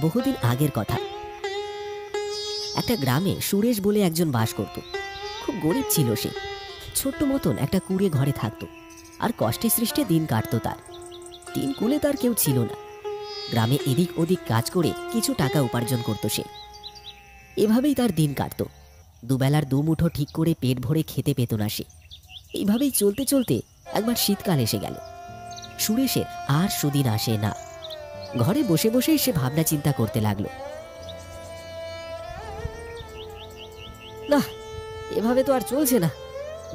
বহুদিন আগের কথা। একটা গ্রামে সুরেশ বলে একজন বাস করত। খুব গরিব ছিল সে। ছোট্ট মতন একটা কুঁড়ে ঘরে থাকতো, আর কষ্টে সৃষ্টে দিন কাটতো তার। তিন কুলে তার কেউ ছিল না। গ্রামে এদিক ওদিক কাজ করে কিছু টাকা উপার্জন করতো সে। এভাবেই তার দিন কাটত। দুবেলার দুমুঠো ঠিক করে পেট ভরে খেতে পেত না সে। এইভাবেই চলতে চলতে একবার শীতকাল এসে গেল। সুরেশের আর সুদিন আসে না। ঘরে বসে বসেই সে ভাবনা চিন্তা করতে লাগলো। না, এভাবে তো আর চলছে না।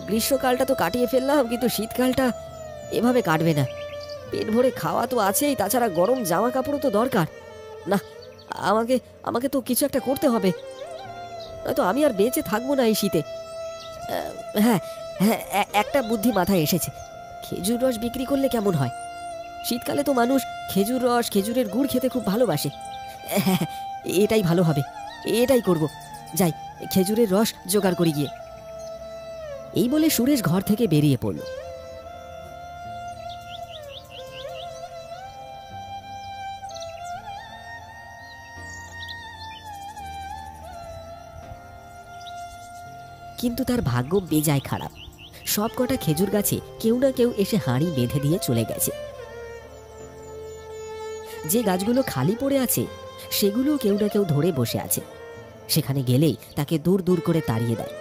গ্রীষ্মকালটা তো কাটিয়ে ফেললাম, কিন্তু শীতকালটা এভাবে কাটবে না। পেট ভরে খাওয়া তো আছেই, তাছাড়া গরম জামা কাপড়ও তো দরকার। না, আমাকে আমাকে তো কিছু একটা করতে হবে, নয়তো আমি আর বেঁচে থাকবো না এই শীতে। হ্যাঁ হ্যাঁ, একটা বুদ্ধি মাথায় এসেছে। খেজুর রস বিক্রি করলে কেমন হয়? শীতকালে তো মানুষ খেজুর রস, খেজুরের গুড় খেতে খুব ভালোবাসে। হ্যাঁ, এটাই ভালো হবে, এটাই করব। যাই, খেজুরের রস জোগাড় করি গিয়ে। এই বলে সুরেশ ঘর থেকে বেরিয়ে পড়ল। কিন্তু তার ভাগ্য বেজায় খারাপ। সব কটা খেজুর গাছে কেউ না কেউ এসে হাঁড়ি বেঁধে দিয়ে চলে গেছে। যে গাছগুলো খালি পড়ে আছে সেগুলো কেউ না কেউ ধরে বসে আছে। সেখানে গেলেই তাকে দূর দূর করে তাড়িয়ে দেয়।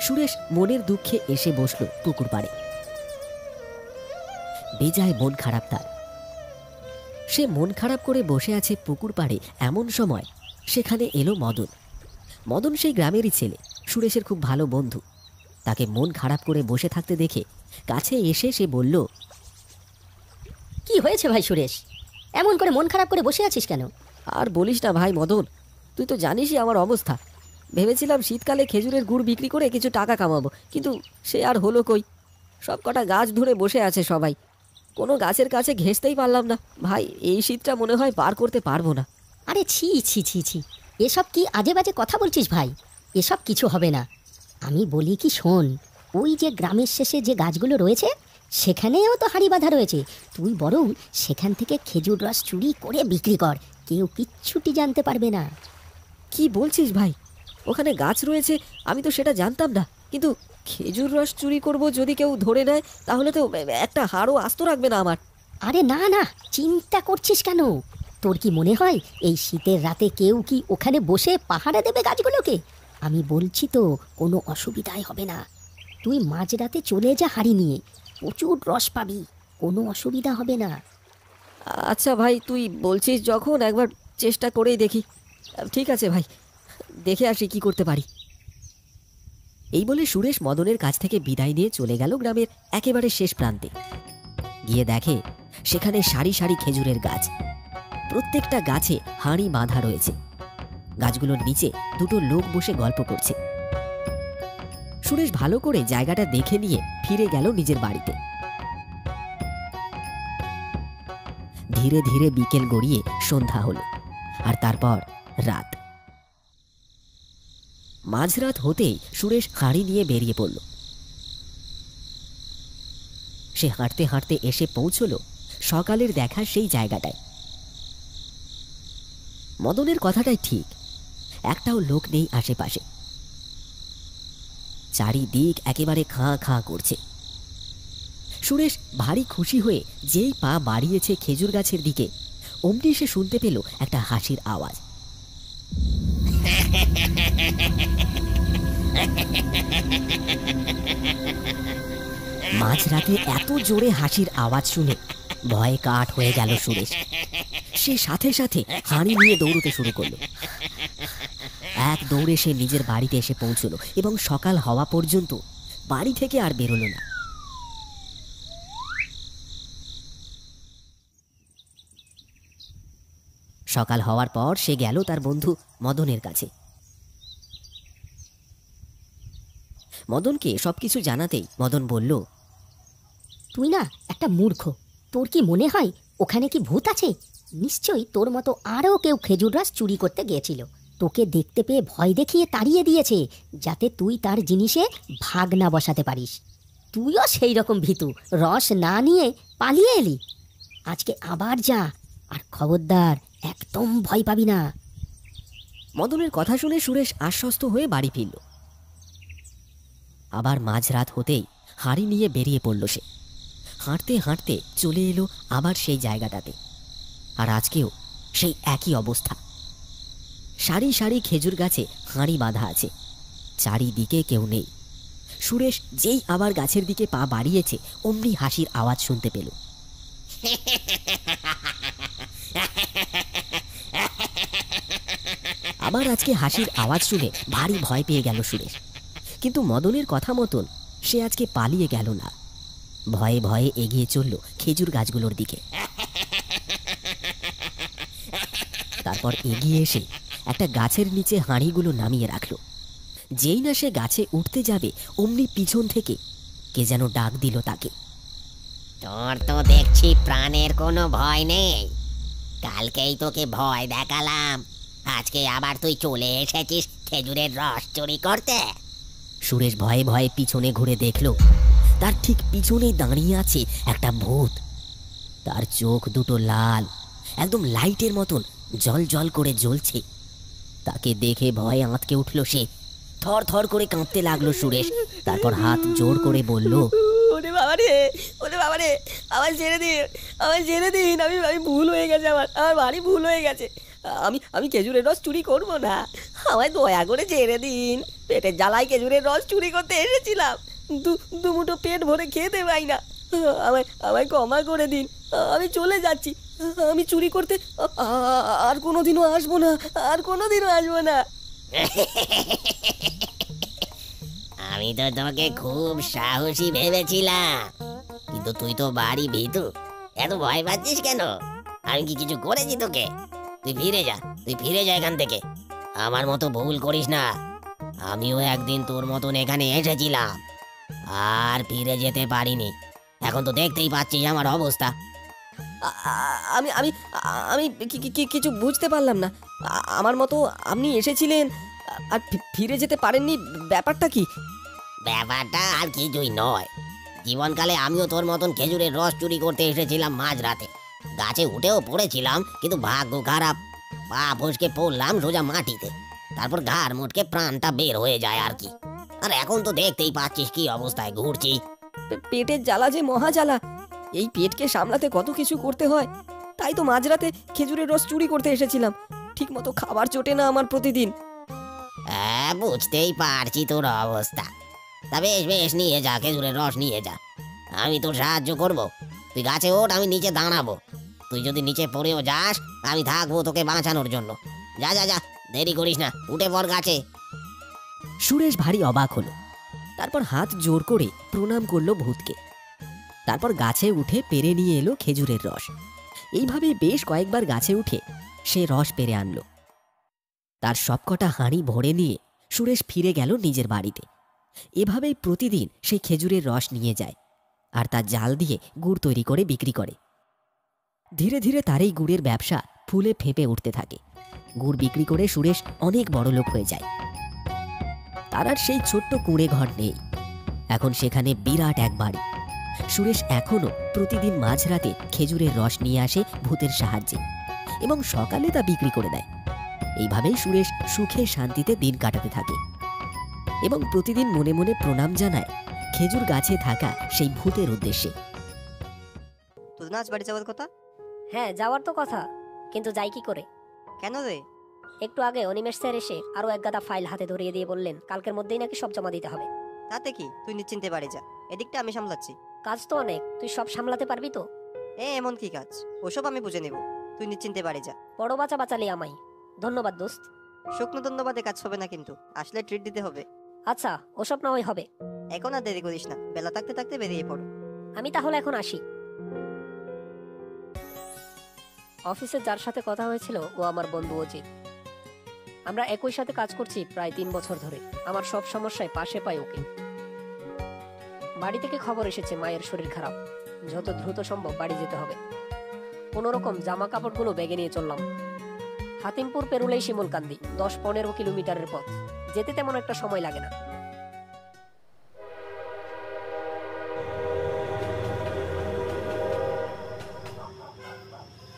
সুরেশ মনের দুঃখে এসে বসল পুকুর পাড়ে। বেজায় মন খারাপ তার। সে মন খারাপ করে বসে আছে পুকুর পাড়ে। এমন সময় সেখানে এলো মদন। মদন সেই গ্রামেরই ছেলে, সুরেশের খুব ভালো বন্ধু। তাকে মন খারাপ করে বসে থাকতে দেখে কাছে এসে সে বলল, কি হয়েছে ভাই সুরেশ, এমন করে মন খারাপ করে বসে আছিস কেন? আর বলিস না ভাই মদন, তুই তো জানিসই আমার অবস্থা। ভেবেছিলাম শীতকালে খেজুরের গুড় বিক্রি করে কিছু টাকা কামাবো, কিন্তু সে আর হলো কই। সব কটা গাছ ধরে বসে আছে সবাই, কোনো গাছের কাছে ঘেঁষতেই পারলাম না। ভাই, এই শীতটা মনে হয় পার করতে পারবো না। আরে ছি ছি ছি ছি, এসব কি আজে বাজে কথা বলছিস ভাই? এসব কিছু হবে না। আমি বলি কি শোন, ওই যে গ্রামের শেষে যে গাছগুলো রয়েছে সেখানেও তো হাঁড়ি বাঁধা রয়েছে। তুই বরং সেখান থেকে খেজুর রস চুরি করে বিক্রি কর, কেউ কিচ্ছুটি জানতে পারবে না। কি বলছিস ভাই? ওখানে গাছ রয়েছে, আমি তো সেটা জানতাম না। কিন্তু খেজুর রস চুরি করব যদি কেউ ধরে নেয়, তাহলে তো একটা হাড়ও আস্ত রাখবে না আমার। আরে না না, চিন্তা করছিস কেন? তোর কি মনে হয় এই শীতের রাতে কেউ কি ওখানে বসে পাহারা দেবে গাছগুলোকে? আমি বলছি তো, কোনো অসুবিধাই হবে না। তুই মাঝরাতে চলে যা হাঁড়ি নিয়ে, প্রচুর রস পাবি, কোনো অসুবিধা হবে না। আচ্ছা ভাই, তুই বলছিস যখন, একবার চেষ্টা করেই দেখি। ঠিক আছে ভাই, দেখে আসি কি করতে পারি। এই বলে সুরেশ মদনের কাছ থেকে বিদায় নিয়ে চলে গেল গ্রামের একেবারে শেষ প্রান্তে। গিয়ে দেখে সেখানে সারি সারি খেজুরের গাছ। প্রত্যেকটা গাছে হাঁড়ি বাঁধা রয়েছে। গাছগুলোর নিচে দুটো লোক বসে গল্প করছে। সুরেশ ভালো করে জায়গাটা দেখে নিয়ে ফিরে গেল নিজের বাড়িতে। ধীরে ধীরে বিকেল গড়িয়ে সন্ধ্যা হলো, আর তারপর রাত। মাঝরাত হতেই সুরেশ হাঁড়ি নিয়ে বেরিয়ে পড়ল। সে হাঁটতে হাঁটতে এসে পৌঁছল সকালের দেখা সেই জায়গাটায়। মদনের কথাটাই ঠিক, একটাও লোক নেই আশেপাশে। চারিদিক একেবারে খাঁ খাঁ করছে। সুরেশ ভারী খুশি হয়ে যেই পা বাড়িয়েছে খেজুর গাছের দিকে, অমনি সে শুনতে পেল একটা হাসির আওয়াজ। মাঝরাতে এত জোরে হাসির আওয়াজ শুনে ভয়ে কাঠ হয়ে গেল সুরেশ। সে সাথে সাথে হাঁড়ি নিয়ে দৌড়তে শুরু করলো। এক দৌড়ে সে নিজের বাড়িতে এসে পৌঁছলো এবং সকাল হওয়া পর্যন্ত বাড়ি থেকে আর বেরোলো না। সকাল হওয়ার পর সে গেল তার বন্ধু মদনের কাছে। মদনকে সবকিছু জানাতেই মদন বলল, তুই না একটা মূর্খ। তোর কি মনে হয় ওখানে কি ভূত আছে? নিশ্চয়ই তোর মতো আরও কেউ খেজুর রস চুরি করতে গিয়েছিল। তোকে দেখতে পেয়ে ভয় দেখিয়ে তাড়িয়ে দিয়েছে, যাতে তুই তার জিনিসে ভাগ না বসাতে পারিস। তুইও সেই রকম ভীতু, রস না নিয়ে পালিয়ে এলি। আজকে আবার যা, আর খবরদার একদম ভয় পাবি না। মদনের কথা শুনে সুরেশ আশ্বস্ত হয়ে বাড়ি ফিরল। আবার মাঝরাত হতেই হাঁড়ি নিয়ে বেরিয়ে পড়ল সে। হাঁটতে হাঁটতে চলে এলো আবার সেই জায়গাটাতে। আর আজকেও সেই একই অবস্থা। সারি সারি খেজুর গাছে হাঁড়ি বাঁধা আছে, চারিদিকে কেউ নেই। সুরেশ যেই আবার গাছের দিকে পা বাড়িয়েছে, অমনি হাসির আওয়াজ শুনতে পেল। আবার আজকে হাসির আওয়াজ শুনে ভারী ভয় পেয়ে গেল সুরেশ। কিন্তু মদনের কথা মতন সে আজকে পালিয়ে গেল না, ভয়ে ভয়ে এগিয়ে চলল খেজুর গাছগুলোর দিকে। তারপর এগিয়ে এসে একটা গাছের নিচে হাঁড়িগুলো নামিয়ে রাখলো। যেই না সে গাছে উঠতে যাবে, অমনি পিছন থেকে কে যেন ডাক দিল তাকে। তোর তো দেখছি প্রাণের কোনো ভয় নেই। কালকেই তোকে ভয় দেখালাম, আজকে আবার তুই চলে এসেছিস খেজুরের রস চুরি করতে। সুরেশ ভয়ে ভয়ে পিছনে ঘুরে দেখল, তার ঠিক পিছনেই দাঁড়িয়ে আছে একটা ভূত। তার চোখ দুটো লাল, একদম লাইটের মতন জল জল করে জ্বলছে। তাকে দেখে ভয়ে আঁতকে উঠল সে। থর থর করে কাঁপতে লাগলো সুরেশ। তারপর হাত জোর করে বলল, ওরে বাবা রে, ওরে বাবা রে, আমার ছেড়ে দিন, আমার ছেড়ে দিন। আমি আমি ভুল হয়ে গেছে, আমার বাড়ি ভুল হয়ে গেছে। আমি খেজুরের রস চুরি করব না, আমায় দয়া করে ছেড়ে দিন। পেটের জ্বালায় খেজুরের রস চুরি করতে এসেছিলাম, দুমুঠো পেট ভরে খেতে পাই না। আমায় আমায় ক্ষমা করে দিন, আমি চলে যাচ্ছি। আমি চুরি করতে আর কোনোদিনও আসবো না, আর কোনোদিনও আসবো না। আমি তো তোকে খুব সাহসী ভেবেছিলাম, কিন্তু তুই তো বাড়ি ভীতু। এত ভয় পাচ্ছিস কেন? আমি কি কিছু করেছি তোকে? তুই ফিরে যা, তুই ফিরে যা এখান থেকে। আমার মতো ভুল করিস না। আমিও একদিন তোর মতন এখানে এসেছিলাম, আর ফিরে যেতে পারিনি। এখন তো দেখতেই পাচ্ছিস আমার অবস্থা। আমি আমি আমি কিছু বুঝতে পারলাম না। আমার মতো আপনি এসেছিলেন আর ফিরে যেতে পারেননি, ব্যাপারটা কি? ব্যাপারটা আর কিছুই নয়। জীবনকালে আমিও তোর মতন খেজুরের রস চুরি করতে এসেছিলাম মাঝরাতে। গাছে উঠেও পড়েছিলাম, কিন্তু ভাগ্য খারাপ, পা ফসকে পড়লাম সোজা মাটিতে। তারপর ঘাড় মুটকে প্রাণটা বের হয়ে যায় আর কি। আর এখন তো দেখতেই পাচ্ছিস কি অবস্থায় ঘুরছি। পেটের জ্বালা যে মহা জ্বালা, এই পেটকে সামলাতে কত কিছু করতে হয়। তাই তো মাঝরাতে খেজুরের রস চুরি করতে এসেছিলাম। ঠিক মতো খাবার জোটে না আমার প্রতিদিন। হ্যাঁ, বুঝতেই পারছি তোর অবস্থা। তা বেশ বেশ, নিয়ে যা, খেজুরের রস নিয়ে যা। আমি তোর সাহায্য করব। তুই গাছে ওঠ, আমি নিচে দাঁড়াবো। তুই যদি নিচে পড়েও যাস, আমি থাকবো তোকে বাঁচানোর জন্য। যা যা যা, দেরি করিস না, উঠে পড় গাছে। সুরেশ ভারী অবাক হলো। তারপর হাত জোর করে প্রণাম করলো ভূতকে। তারপর গাছে উঠে পেরে নিয়ে এলো খেজুরের রস। এইভাবে বেশ কয়েকবার গাছে উঠে সে রস পেরে আনলো। তার সবকটা হাঁড়ি ভরে নিয়ে সুরেশ ফিরে গেল নিজের বাড়িতে। এভাবেই প্রতিদিন সে খেজুরের রস নিয়ে যায়, আর তার জাল দিয়ে গুড় তৈরি করে বিক্রি করে। ধীরে ধীরে তার এই গুড়ের ব্যবসা ফুলে ফেঁপে উঠতে থাকে। গুড় বিক্রি করে সুরেশ অনেক বড় লোক হয়ে যায়। তার আর সেই ছোট্ট কুঁড়ে ঘর নেই, এখন সেখানে বিরাট এক বাড়ি। সুরেশ এখনো প্রতিদিন মাঝরাতে খেজুরের রস নিয়ে আসে ভূতের সাহায্যে, এবং সকালে তা বিক্রি করে দেয়। এইভাবেই সুরেশ সুখে শান্তিতে দিন কাটাতে থাকে, এবং প্রতিদিন মনে মনে প্রণাম জানায় খেজুর গাছে থাকা সেই ভূতের উদ্দেশ্যে। তোর না আজ বাড়ি যাওয়ার কথা? হ্যাঁ, যাওয়ার তো কথা, কিন্তু যাই কি করে? কেন রে? একটু আগে অনিমেষ স্যার এসে আরো এক গাদা ফাইল হাতে ধরিয়ে দিয়ে বললেন কালকের মধ্যেই নাকি সব জমা দিতে হবে। তাতে কি, তুই নিশ্চিন্তে বাড়ি যা, এদিকটা আমি সামলাচ্ছি। কাজ তো অনেক, তুই সব সামলাতে পারবি তো? এমন কি কাজ, ওসব আমি বুঝে নেব, তুই নিশ্চিন্তে বাড়ি যা। বড় বাঁচা বাঁচালি আমায়, ধন্যবাদ দোস্ত। শুকনো ধন্যবাদে কাজ হবে না, কিন্তু আসলে ট্রিট দিতে হবে। আচ্ছা, ওসব না হয় হবে। এখন আর দেরি করিস না, বেলা থাকতে থাকতে বেরিয়ে পড়ো। আমি তাহলে এখন আসি। অফিসে যার সাথে কথা হয়েছিল ও আমার বন্ধু অজিত। আমরা একই সাথে কাজ করছি প্রায় 3 বছর ধরে। আমার সব সমস্যায় পাশে পাই ওকে। বাড়ি থেকে খবর এসেছে মায়ের শরীর খারাপ, যত দ্রুত সম্ভব বাড়ি যেতে হবে। কোনোরকম জামা কাপড়গুলো ব্যাগে নিয়ে চললাম। হাতিমপুর পেরুলেই শিমুলকান্দি, 10-15 কিলোমিটারের পথ। যেতে তেমন একটা সময় লাগে না।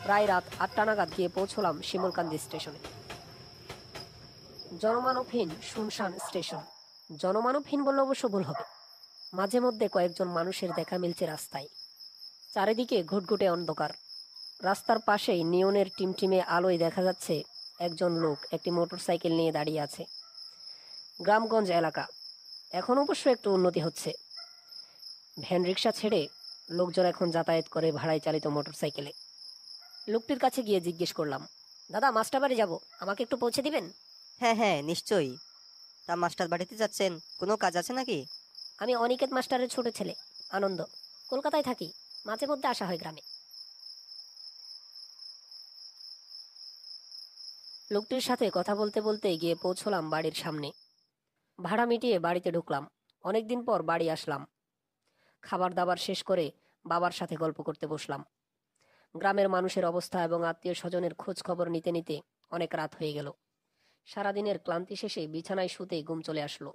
প্রায় রাত 8টা নাগাদ গিয়ে পৌঁছলাম শিমুলকান্দি স্টেশনে। জনমানবহীন শুনশান স্টেশন। জনমানবহীন বললে অবশ্য ভুল হবে, মাঝে মধ্যে কয়েকজন মানুষের দেখা মিলছে রাস্তায়। চারিদিকে ঘুটঘুটে অন্ধকার। রাস্তার পাশেই নিয়নের টিমটিমে আলোয় দেখা যাচ্ছে একজন লোক একটি মোটরসাইকেল নিয়ে দাঁড়িয়ে আছে। গ্রামগঞ্জ এলাকা, এখন অবশ্য একটু উন্নতি হচ্ছে। ভ্যান রিক্সা ছেড়ে লোকজন এখন যাতায়াত করে ভাড়ায় চালিত মোটরসাইকেলে। লোকটির কাছে গিয়ে জিজ্ঞেস করলাম, দাদা মাস্টারবাড়ি যাব, আমাকে একটু পৌঁছে দিবেন? হ্যাঁ হ্যাঁ নিশ্চয়ই। তা মাস্টার বাড়িতে যাচ্ছেন, কোনো কাজ আছে নাকি? আমি অনিকেত মাস্টারের ছোট ছেলে আনন্দ, কলকাতায় থাকি, মাঝে মধ্যে আসা হয় গ্রামে। লোকটির সাথে কথা বলতে বলতে গিয়ে পৌঁছলাম বাড়ির সামনে। ভাড়া মিটিয়ে বাড়িতে ঢুকলাম। অনেকদিন পর বাড়ি আসলাম। খাবার দাবার শেষ করে বাবার সাথে গল্প করতে বসলাম। গ্রামের মানুষের অবস্থা এবং আত্মীয় স্বজনের খোঁজ খবর নিতে নিতে অনেক রাত হয়ে গেল। সারাদিনের ক্লান্তি শেষে বিছানায় শুতে ঘুম চলে আসলো।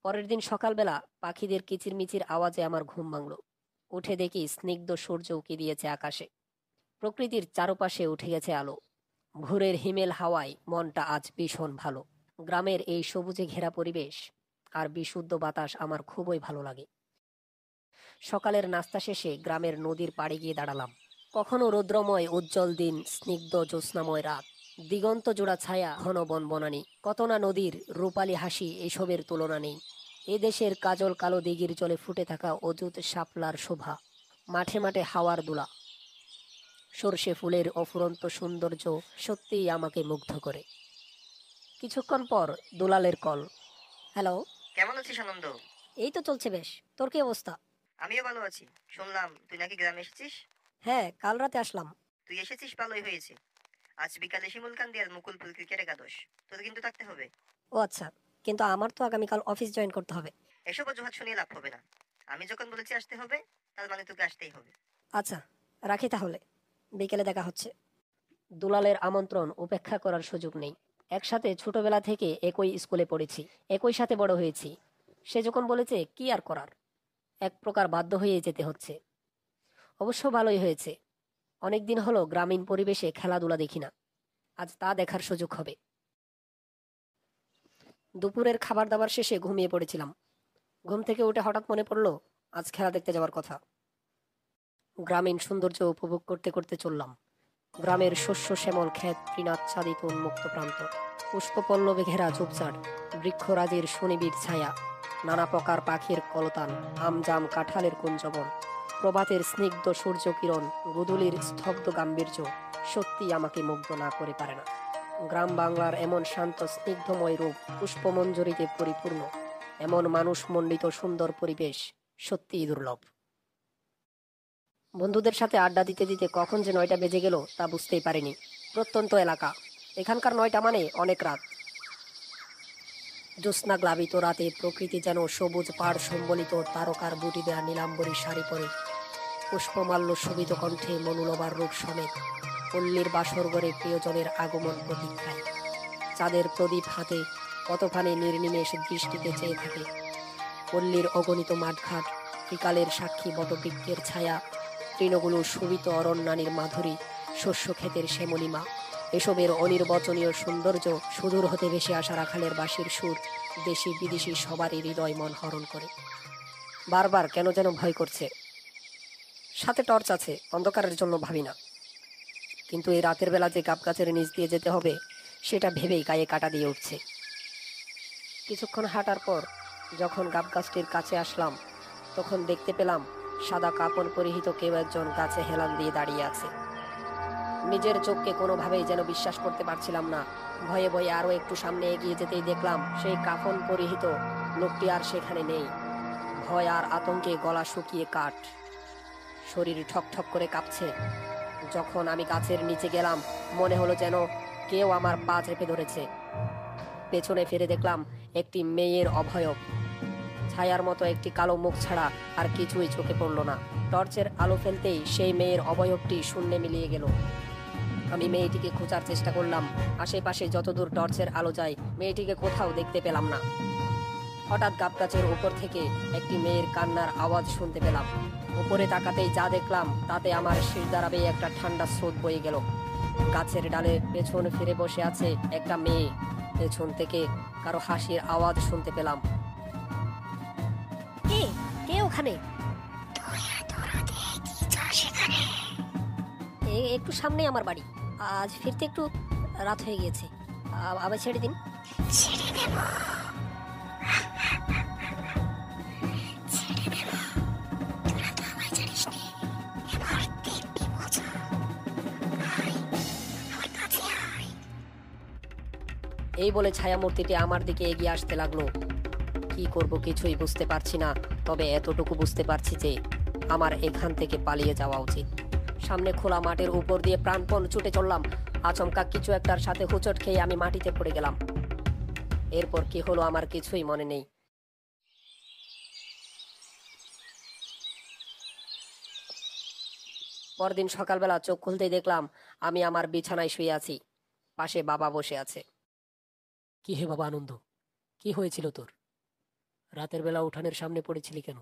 পরের দিন সকালবেলা পাখিদের কিচিরমিচির আওয়াজে আমার ঘুম ভাঙল। উঠে দেখি স্নিগ্ধ সূর্য উকি দিয়েছে আকাশে। প্রকৃতির চারপাশে উঠে গেছে আলো। ভোরের হিমেল হাওয়ায় মনটা আজ ভীষণ ভালো। গ্রামের এই সবুজে ঘেরা পরিবেশ আর বিশুদ্ধ বাতাস আমার খুবই ভালো লাগে। সকালের নাস্তা শেষে গ্রামের নদীর পাড়ে গিয়ে দাঁড়ালাম। কখনো রৌদ্রময় উজ্জ্বল দিন, স্নিগ্ধ জ্যোৎস্নাময় রাত, দিগন্ত জোড়া ছায়া, ঘন বনবনানী, কত না নদীর রূপালী হাসি, এসবের তুলনা নেই। এ দেশের কাজল কালো দিঘির জলে ফুটে থাকা অযুত শাপলার শোভা, মাঠে মাঠে হাওয়ার দুলা, সর্ষে ফুলের অফুরন্ত সৌন্দর্য সত্যিই আমাকে মুগ্ধ করে। কিছুক্ষণ পর দুলালের কল। হ্যালো, কেমন আছিস আনন্দ? এই তো চলছে বেশ, তোর কি অবস্থা? আমিও ভালো আছি। শুনলাম তুই নাকি গ্রামে এসেছিস। হ্যাঁ, কাল রাতে আসলাম। তুই এসেছিস ভালোই হয়েছে। আজ বিকালে শিমুলকান্দি আর মুকুলপুর ক্রিকেট একাদশ, তোর কিন্তু থাকতে হবে। ও আচ্ছা, কিন্তু আমার তো আগামীকাল অফিস জয়েন করতে হবে। এসব অজুহাত শুনিয়ে লাভ হবে না। আমি যখন বলেছি আসতে হবে, তার মানে তোকে আসতেই হবে। আচ্ছা, রাখি তাহলে, বিকেলে দেখা হচ্ছে। দুলালের আমন্ত্রণ উপেক্ষা করার সুযোগ নেই। একসাথে ছোটবেলা থেকে একই স্কুলে পড়েছি, একই সাথে বড় হয়েছি। সে যখন বলেছে কি আর করার, এক প্রকার বাধ্য হয়ে যেতে হচ্ছে। অবশ্য ভালোই হয়েছে, অনেকদিন হলো গ্রামীণ পরিবেশে খেলাধুলা দেখি না, আজ তা দেখার সুযোগ হবে। দুপুরের খাবার দাবার শেষে ঘুমিয়ে পড়েছিলাম। ঘুম থেকে উঠে হঠাৎ মনে পড়লো আজ খেলা দেখতে যাওয়ার কথা। গ্রামীণ সৌন্দর্য উপভোগ করতে করতে চললাম। গ্রামের শস্য শ্যামল ক্ষেত, তৃণাচ্ছাদিত উন্মুক্ত প্রান্ত, পুষ্পপল্লবে ঘেরা ঝোপঝাড়, বৃক্ষরাজির সুনিবিড় ছায়া, নানা প্রকার পাখির কলতান, আমজাম কাঁঠালের কুঞ্জবন, প্রভাতের স্নিগ্ধ সূর্য কিরণ, গোধূলির স্তব্ধ গাম্ভীর্য সত্যি আমাকে মুগ্ধ না করে পারে না। গ্রাম বাংলার এমন শান্ত স্নিগ্ধময় রূপ, পুষ্পমঞ্জরিতে পরিপূর্ণ, এমন মানুষ মণ্ডিত সুন্দর পরিবেশ সত্যিই দুর্লভ। বন্ধুদের সাথে আড্ডা দিতে দিতে কখন যে 9টা বেজে গেল তা বুঝতেই পারিনি। প্রত্যন্ত এলাকা, এখানকার 9টা মানে অনেক রাত। জ্যোৎস্না গ্লাবিত রাতে প্রকৃতি যেন সবুজ পাড় সম্বলিত তারকার বুটি দেয়া নীলাম্বরী শাড়ি পরে, পুষ্পমাল্য শোভিত কণ্ঠে মনুলবার রূপ সমেত পল্লীর বাসর ঘরে প্রিয়জনের আগমন প্রতীক্ষায়। চাঁদের প্রদীপ হাতে কতখানি নির্নিমেষ দৃষ্টিতে চেয়ে থাকে। পল্লীর অগণিত মাঠঘাট, বিকালের সাক্ষী বটবৃক্ষের ছায়া, তৃণগুলো শোভিত অরণ্যানীর মাধুরী, শস্য ক্ষেতের শ্যামলিমা, এসবের অনির্বচনীয় সৌন্দর্য, সুদূর হতে ভেসে আসা রাখালের বাঁশির সুর দেশি বিদেশি সবারই হৃদয় মন হরণ করে। বারবার কেন যেন ভয় করছে। সাথে টর্চ আছে, অন্ধকারের জন্য ভাবি না, কিন্তু এই রাতের বেলা যে গাব গাছের নিচ দিয়ে যেতে হবে সেটা ভেবেই গায়ে কাটা দিয়ে উঠছে। কিছুক্ষণ হাঁটার পর যখন গাব গাছটির কাছে আসলাম, তখন দেখতে পেলাম সাদা কাপড় পরিহিত কেউ একজন গাছে হেলান দিয়ে দাঁড়িয়ে আছে। নিজের চোখকে কোনোভাবেই যেন বিশ্বাস করতে পারছিলাম না। ভয়ে ভয়ে আরো একটু সামনে এগিয়ে যেতেই দেখলাম সেই কাফন পরিহিত লোকটি আর সেখানে নেই। ভয় আর আতঙ্কে গলা শুকিয়ে কাঠ, শরীর ঠকঠক করে কাঁপছে। যখন আমি গাছের নিচে গেলাম, মনে হলো যেন কেউ আমার পা চেপে ধরেছে। পেছনে ফিরে দেখলাম একটি মেয়ের অভয়ব, ছায়ার মতো একটি কালো মুখ ছাড়া আর কিছুই চোখে পড়ল না। টর্চের আলো ফেলতেই সেই মেয়ের অবয়বটি শূন্যে মিলিয়ে গেল। আমি মেয়েটিকে খোঁজার চেষ্টা করলাম, আশেপাশে যতদূর টর্চের আলো যায় মেয়েটিকে কোথাও দেখতে পেলাম না। হঠাৎ গাবগাছের উপর থেকে একটি মেয়ের কান্নার আওয়াজ শুনতে পেলাম। উপরে তাকাতেই যা দেখলাম তাতে আমার শিরদাঁড়া বেয়ে একটা ঠান্ডা স্রোত বয়ে গেল। গাছের ডালে পেছন ফিরে বসে আছে একটা মেয়ে। পেছন থেকে কারো হাসির আওয়াজ শুনতে পেলাম। কে কে ওখানে? একটু সামনে আমার বাড়ি। আজ ফিরতে একটু রাত হয়ে গিয়েছে। আবার ছেড়ে দিন। এই বলে ছায়ামূর্তিটি আমার দিকে এগিয়ে আসতে লাগলো। কি করব কিছুই বুঝতে পারছি না, তবে এতটুকু বুঝতে পারছি যে আমার এখান থেকে পালিয়ে যাওয়া উচিত। সামনে খোলা মাঠের উপর দিয়ে প্রাণপণ ছুটে চললাম। আচমকা কিছু একটার সাথে হোঁচট খেয়ে আমি মাটিতে পড়ে গেলাম। এরপর কি হলো আমার কিছুই মনে নেই। পরদিন সকালবেলা চোখ খুলতেই দেখলাম আমি আমার বিছানায় শুয়ে আছি, পাশে বাবা বসে আছে। কি হে বাবা আনন্দ, কি হয়েছিল তোর? রাতের বেলা উঠানের সামনে পড়েছিলি কেন?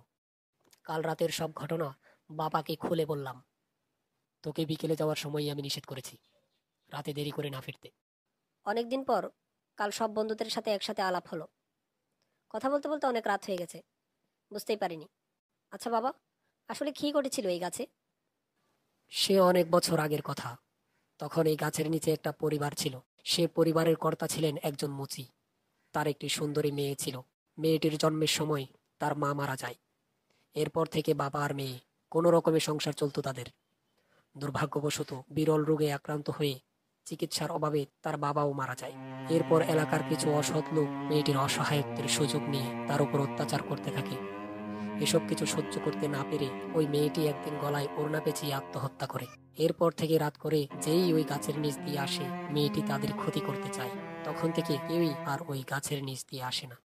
কাল রাতের সব ঘটনা বাবাকে খুলে বললাম। তোকে বিকেলে যাওয়ার সময় আমি নিষেধ করেছি, রাতে দেরি করে না ফিরতে। অনেকদিন পর কাল সব বন্ধুদের সাথে একসাথে আলাপ হলো। কথা বলতে বলতে অনেক রাত হয়ে গেছে, বুঝতেই পারিনি। আচ্ছা বাবা, আসলে কি ঘটেছিল এই গাছে? সে অনেক বছর আগের কথা। তখন এই গাছের নিচে একটা পরিবার ছিল। সে পরিবারের কর্তা ছিলেন একজন মুচি। তার একটি সুন্দরী মেয়ে ছিল। মেয়েটির জন্মের সময় তার মা মারা যায়। এরপর থেকে বাবা আর মেয়ে কোনো রকমের সংসার চলতো তাদের। দুর্ভাগ্যবশত বিরল রোগে আক্রান্ত হয়ে চিকিৎসার অভাবে তার বাবাও মারা যায়। এরপর এলাকার কিছু অসৎ লোক মেয়েটির অসহায়ত্বের সুযোগ নিয়ে তার উপর অত্যাচার করতে থাকে। এসব কিছু সহ্য করতে না পেরে ওই মেয়েটি একদিন গলায় ওড়না পেঁচিয়ে আত্মহত্যা করে। এরপর থেকে রাত করে যেই ওই গাছের নিচ দিয়ে আসে মেয়েটি তাদের ক্ষতি করতে চায়। তখন থেকে কেউই আর ওই গাছের নিচ দিয়ে আসে না।